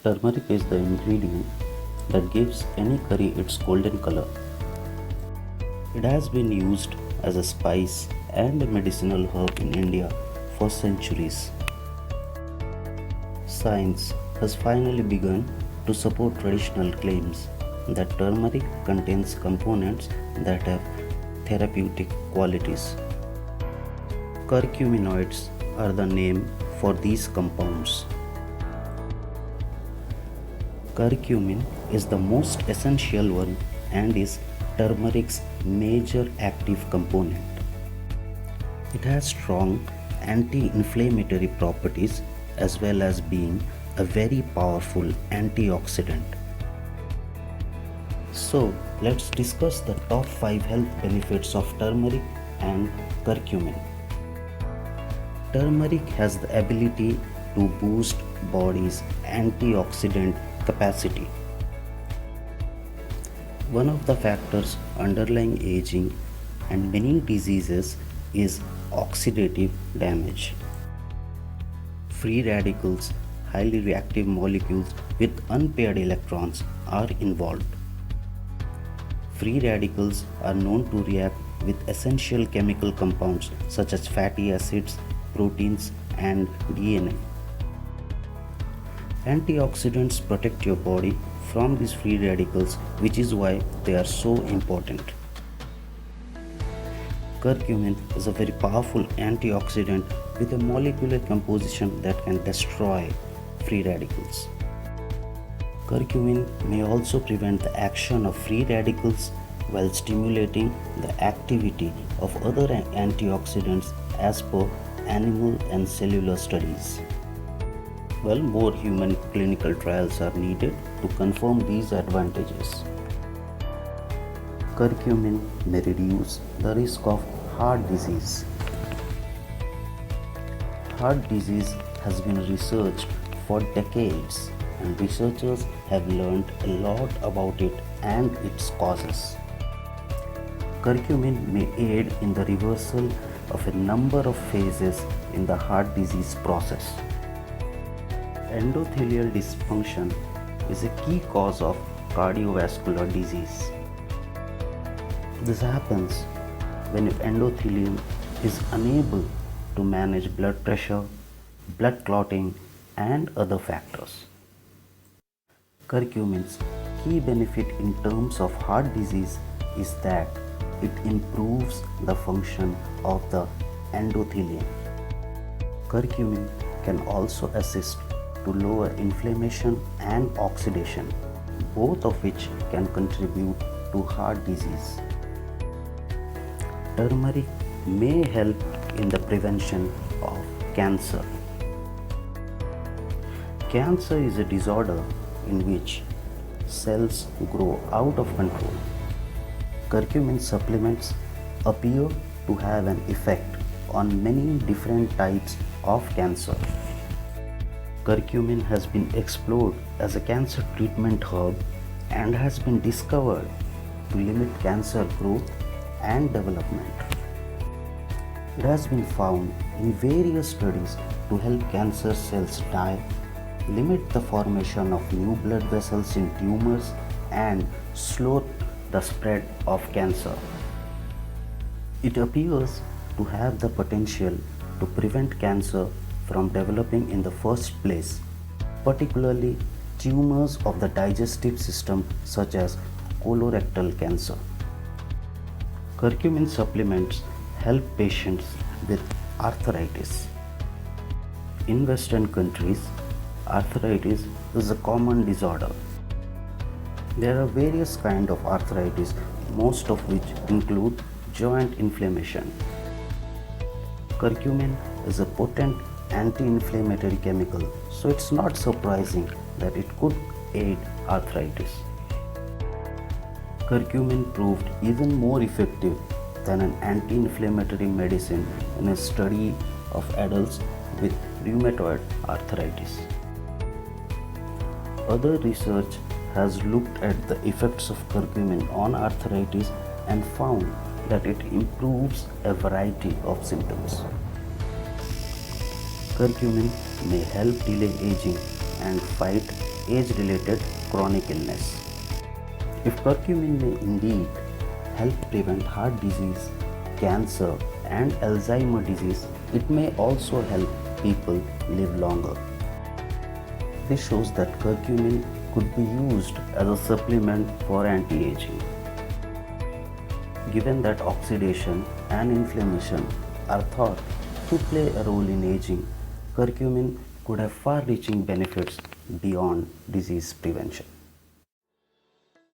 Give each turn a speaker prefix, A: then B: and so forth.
A: Turmeric is the ingredient that gives any curry its golden color. It has been used as a spice and a medicinal herb in India for centuries. Science has finally begun to support traditional claims that turmeric contains components that have therapeutic qualities. Curcuminoids are the name for these compounds. Curcumin is the most essential one and is turmeric's major active component. It has strong anti-inflammatory properties as well as being a very powerful antioxidant. So, let's discuss the top 5 health benefits of turmeric and curcumin. Turmeric has the ability to boost body's antioxidant capacity. One of the factors underlying aging and many diseases is oxidative damage. Free radicals, highly reactive molecules with unpaired electrons, are involved. Free radicals are known to react with essential chemical compounds such as fatty acids, proteins, and DNA. Antioxidants protect your body from these free radicals, which is why they are so important. Curcumin is a very powerful antioxidant with a molecular composition that can destroy free radicals. Curcumin may also prevent the action of free radicals while stimulating the activity of other antioxidants as per animal and cellular studies. Well, more human clinical trials are needed to confirm these advantages. Curcumin may reduce the risk of heart disease. Heart disease has been researched for decades, and researchers have learned a lot about it and its causes. Curcumin may aid in the reversal of a number of phases in the heart disease process. Endothelial dysfunction is a key cause of cardiovascular disease. This happens when your endothelium is unable to manage blood pressure, blood clotting, and other factors. Curcumin's key benefit in terms of heart disease is that it improves the function of the endothelium. Curcumin can also assist to lower inflammation and oxidation, both of which can contribute to heart disease. Turmeric may help in the prevention of cancer. Cancer is a disorder in which cells grow out of control. Curcumin supplements appear to have an effect on many different types of cancer. Curcumin has been explored as a cancer treatment herb and has been discovered to limit cancer growth and development. It has been found in various studies to help cancer cells die, limit the formation of new blood vessels in tumors, and slow the spread of cancer. It appears to have the potential to prevent cancer from developing in the first place, particularly tumors of the digestive system such as colorectal cancer. Curcumin supplements help patients with arthritis. In Western countries, arthritis is a common disorder. There are various kinds of arthritis, most of which include joint inflammation. Curcumin is a potent anti-inflammatory chemical, so it's not surprising that it could aid arthritis. Curcumin proved even more effective than an anti-inflammatory medicine in a study of adults with rheumatoid arthritis. Other research has looked at the effects of curcumin on arthritis and found that it improves a variety of symptoms. Curcumin may help delay aging and fight age-related chronic illness. If curcumin may indeed help prevent heart disease, cancer, and Alzheimer's disease, it may also help people live longer. This shows that curcumin could be used as a supplement for anti-aging. Given that oxidation and inflammation are thought to play a role in aging, curcumin could have far-reaching benefits beyond disease prevention.